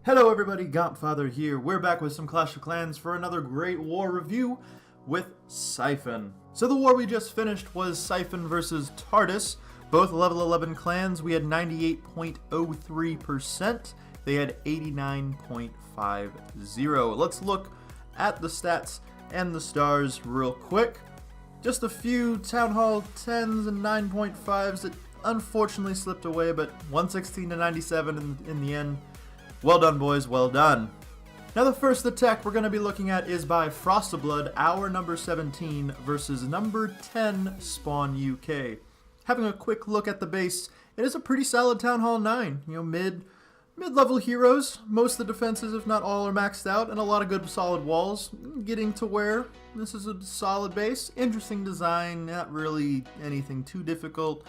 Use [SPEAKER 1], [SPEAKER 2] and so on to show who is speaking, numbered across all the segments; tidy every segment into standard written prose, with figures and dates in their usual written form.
[SPEAKER 1] Hello everybody, Gompfather here. We're back with some Clash of Clans for another great war review with Scifen. So the war we just finished was Scifen versus Tardis, both level 11 clans. We had 98.03%, they had 89.50. Let's look at the stats and the stars real quick. Just a few Town Hall 10s and 9.5s that unfortunately slipped away, but 116 to 97 in the end. Well done, boys, well done. Now the first attack we're going to be looking at is by Frostablood, our number 17 versus number 10 Spawn UK. Having a quick look at the base, it is a pretty solid Town Hall 9. You know, mid-level heroes. Most of the defenses, if not all, are maxed out, and a lot of good solid walls. Getting to where this is a solid base. Interesting design, not really anything too difficult,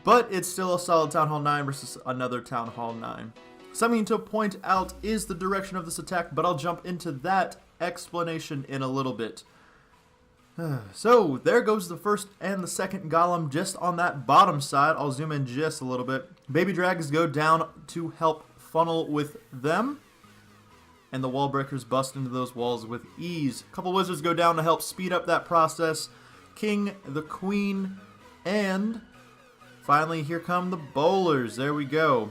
[SPEAKER 1] but it's still a solid Town Hall 9 versus another Town Hall 9. Something to point out is the direction of this attack, but I'll jump into that explanation in a little bit. So, there goes the first and the second golem just on that bottom side. I'll zoom in just a little bit. Baby dragons go down to help funnel with them, and the wall breakers bust into those walls with ease. A couple wizards go down to help speed up that process. King, the queen, and finally here come the bowlers. There we go.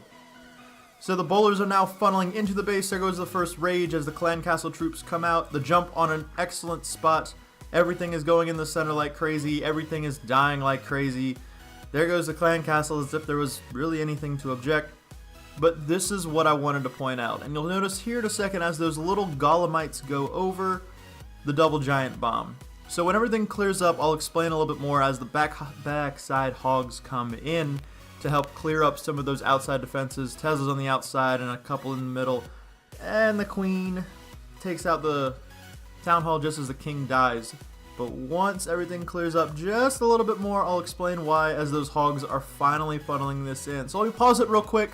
[SPEAKER 1] So the bowlers are now funneling into the base. There goes the first rage as the clan castle troops come out. The jump on an excellent spot. Everything is going in the center like crazy. Everything is dying like crazy. There goes the clan castle as if there was really anything to object. But this is what I wanted to point out. And you'll notice here in a second as those little golemites go over the double giant bomb. So when everything clears up, I'll explain a little bit more as the backside hogs come in to help clear up some of those outside defenses. Tesla's on the outside and a couple in the middle. And the queen takes out the town hall just as the king dies. But once everything clears up just a little bit more, I'll explain why as those hogs are finally funneling this in. So let me pause it real quick.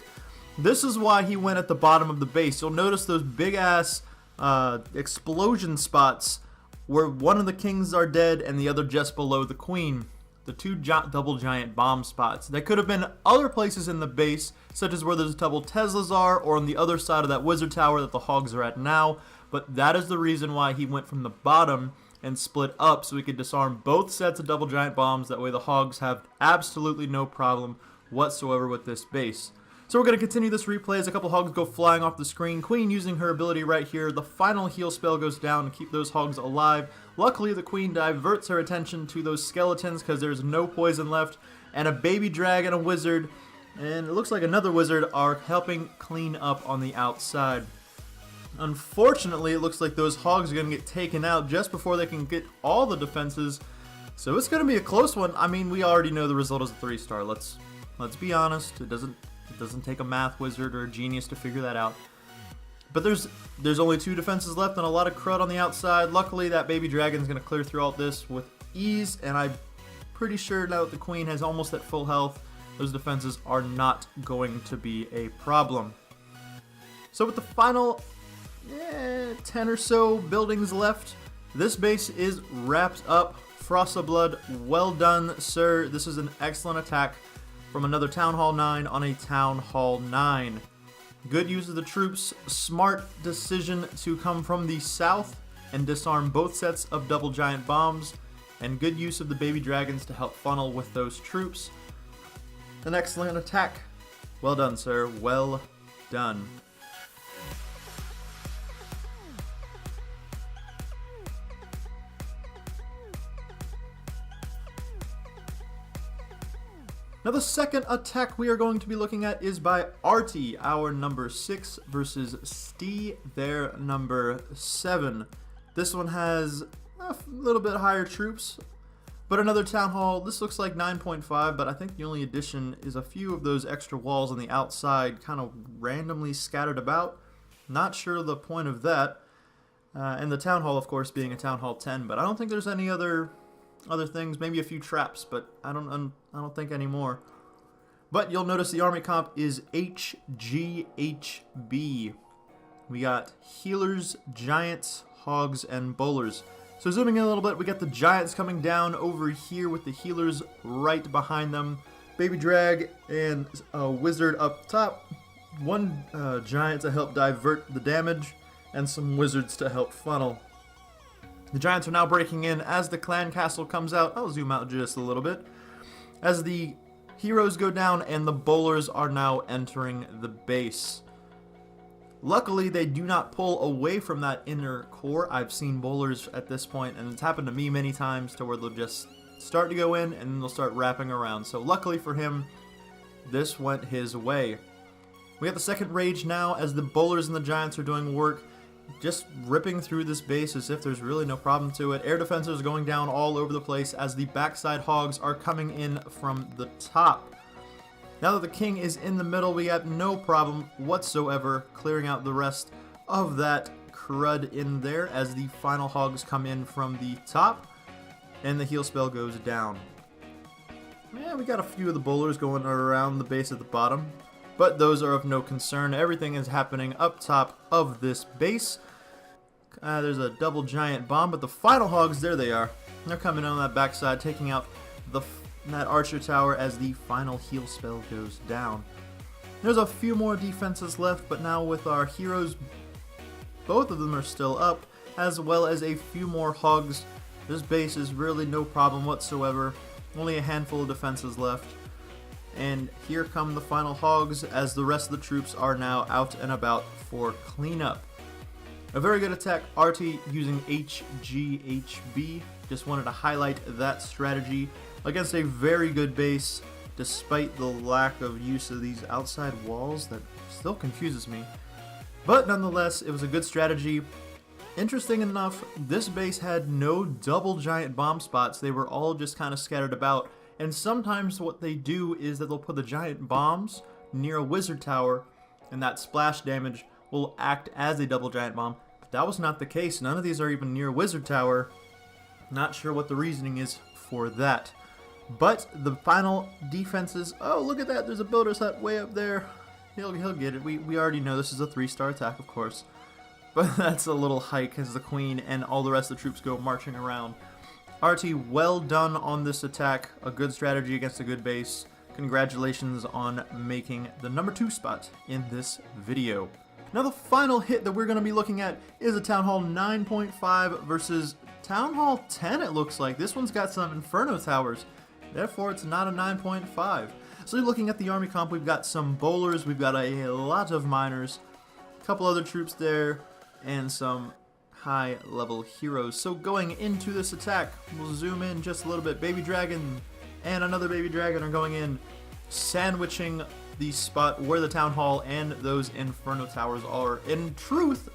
[SPEAKER 1] This is why he went at the bottom of the base. You'll notice those big ass explosion spots where one of the kings are dead and the other just below the queen. The two double giant bomb spots. They could have been other places in the base, such as where those double Teslas are, or on the other side of that wizard tower that the hogs are at now, but that is the reason why he went from the bottom and split up, so he could disarm both sets of double giant bombs. That way the hogs have absolutely no problem whatsoever with this base. So we're going to continue this replay as a couple hogs go flying off the screen. Queen using her ability right here. The final heal spell goes down to keep those hogs alive. Luckily, the queen diverts her attention to those skeletons because there's no poison left. And a baby dragon, a wizard, and it looks like another wizard are helping clean up on the outside. Unfortunately, it looks like those hogs are going to get taken out just before they can get all the defenses. So it's going to be a close one. I mean, we already know the result is a 3-star. Let's be honest. It doesn't take a math wizard or a genius to figure that out. But there's only 2 defenses left and a lot of crud on the outside. Luckily, that baby dragon's going to clear through all this with ease, and I'm pretty sure now that the queen has almost at full health, those defenses are not going to be a problem. So with the final 10 or so buildings left, this base is wrapped up. Frostablood, well done, sir. This is an excellent attack from another Town Hall 9 on a Town Hall 9. Good use of the troops, smart decision to come from the south and disarm both sets of double giant bombs, and good use of the baby dragons to help funnel with those troops. An excellent attack. Well done, sir. Well done. Now the second attack we are going to be looking at is by Artie, our number 6 versus Stee, their number 7. This one has a little bit higher troops, but another Town Hall. This looks like 9.5, but I think the only addition is a few of those extra walls on the outside kind of randomly scattered about. Not sure the point of that. And the Town Hall, of course, being a Town Hall 10, but I don't think there's any other things, maybe a few traps, but I don't think any more. But you'll notice the army comp is HGHB. We got healers, giants, hogs, and bowlers. So zooming in a little bit, we got the giants coming down over here with the healers right behind them. Baby drag and a wizard up top. one giant to help divert the damage, and some wizards to help funnel. The giants are now breaking in as the clan castle comes out. I'll zoom out just a little bit. As the heroes go down and the bowlers are now entering the base. Luckily, they do not pull away from that inner core. I've seen bowlers at this point, and it's happened to me many times, to where they'll just start to go in and then they'll start wrapping around. So luckily for him, this went his way. We got the second rage now as the bowlers and the giants are doing work, just ripping through this base as if there's really no problem to it. Air defenses are going down all over the place as the backside hogs are coming in from the top. Now that the king is in the middle, we have no problem whatsoever clearing out the rest of that crud in there as the final hogs come in from the top and the heal spell goes down. Yeah, we got a few of the bowlers going around the base at the bottom, but those are of no concern. Everything is happening up top of this base. There's a double giant bomb, but the final hogs, there they are. They're coming on that backside, taking out that archer tower as the final heal spell goes down. There's a few more defenses left, but now with our heroes, both of them are still up, as well as a few more hogs. This base is really no problem whatsoever. Only a handful of defenses left. And here come the final hogs as the rest of the troops are now out and about for cleanup. A very good attack, RT using HGHB. Just wanted to highlight that strategy against a very good base, despite the lack of use of these outside walls. That still confuses me. But nonetheless, it was a good strategy. Interesting enough, this base had no double giant bomb spots. They were all just kind of scattered about. And sometimes what they do is that they'll put the giant bombs near a wizard tower, and that splash damage will act as a double giant bomb. But that was not the case. None of these are even near a wizard tower. Not sure what the reasoning is for that. But the final defenses, oh look at that, there's a builder's hut way up there. He'll get it. We already know this is a 3-star attack, of course. But that's a little hike as the queen and all the rest of the troops go marching around. RT, well done on this attack. A good strategy against a good base. Congratulations on making the number 2 spot in this video. Now the final hit that we're going to be looking at is a Town Hall 9.5 versus Town Hall 10, it looks like. This one's got some Inferno Towers. Therefore, it's not a 9.5. So looking at the army comp, we've got some bowlers, we've got a lot of miners, a couple other troops there, and some high-level heroes. So going into this attack, we'll zoom in just a little bit. Baby Dragon and another Baby Dragon are going in, sandwiching the spot where the Town Hall and those Inferno Towers are. In truth,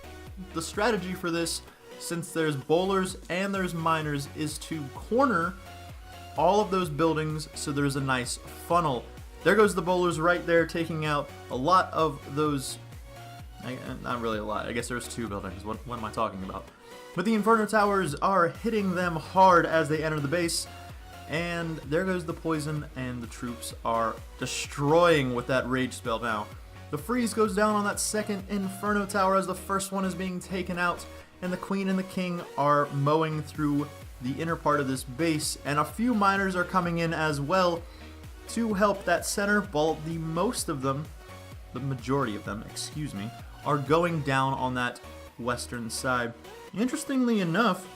[SPEAKER 1] the strategy for this, since there's bowlers and there's miners, is to corner all of those buildings so there's a nice funnel. There goes the bowlers right there, taking out a lot of those. Not really a lot. I guess there's 2 buildings. What am I talking about? But the Inferno Towers are hitting them hard as they enter the base. And there goes the poison, and the troops are destroying with that rage spell now. The freeze goes down on that second Inferno Tower as the first one is being taken out. And the queen and the king are mowing through the inner part of this base. And a few miners are coming in as well to help that center. But the majority of them, excuse me, are going down on that western side. Interestingly enough,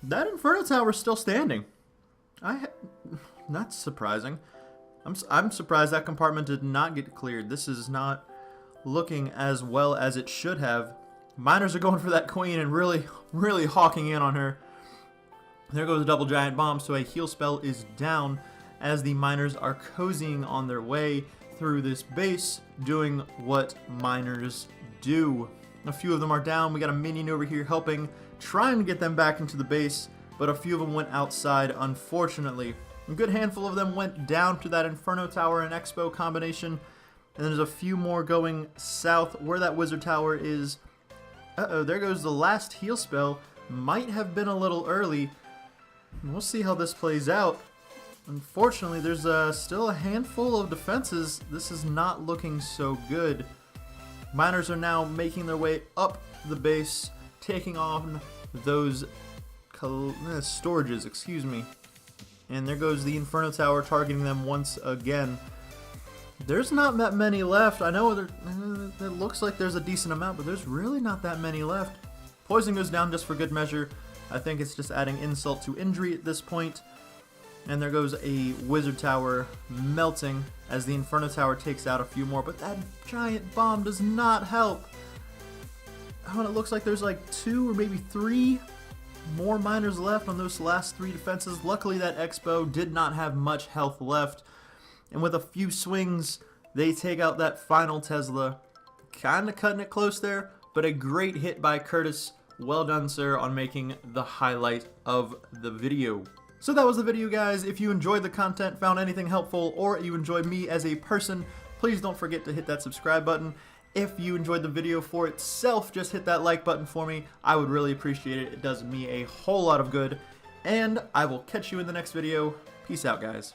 [SPEAKER 1] that Inferno Tower is still standing. Not surprising. I'm surprised that compartment did not get cleared. This is not looking as well as it should have. Miners are going for that queen and really hawking in on her. There goes a double giant bomb, so a heal spell is down as the miners are cozying on their way through this base, doing what miners do. A few of them are down. We got a minion over here helping, trying to get them back into the base, but a few of them went outside, unfortunately. A good handful of them went down to that Inferno Tower and Expo combination, and there's a few more going south where that Wizard Tower is. Uh-oh, there goes the last heal spell. Might have been a little early. We'll see how this plays out. Unfortunately, there's still a handful of defenses. This is not looking so good. Miners are now making their way up the base, taking on those storages, excuse me. And there goes the Inferno Tower targeting them once again. there's not that many left. I know it looks like there's a decent amount, but there's really not that many left. Poison goes down just for good measure. I think it's just adding insult to injury at this point. And there goes a Wizard Tower melting as the Inferno Tower takes out a few more, but that giant bomb does not help. Oh, and it looks like there's like 2 or maybe 3 more miners left on those last 3 defenses. Luckily, that Expo did not have much health left. And with a few swings, they take out that final Tesla. Kind of cutting it close there, but a great hit by Curtis. Well done, sir, on making the highlight of the video. So that was the video, guys. If you enjoyed the content, found anything helpful, or you enjoyed me as a person, please don't forget to hit that subscribe button. If you enjoyed the video for itself, just hit that like button for me. I would really appreciate it. It does me a whole lot of good. And I will catch you in the next video. Peace out, guys.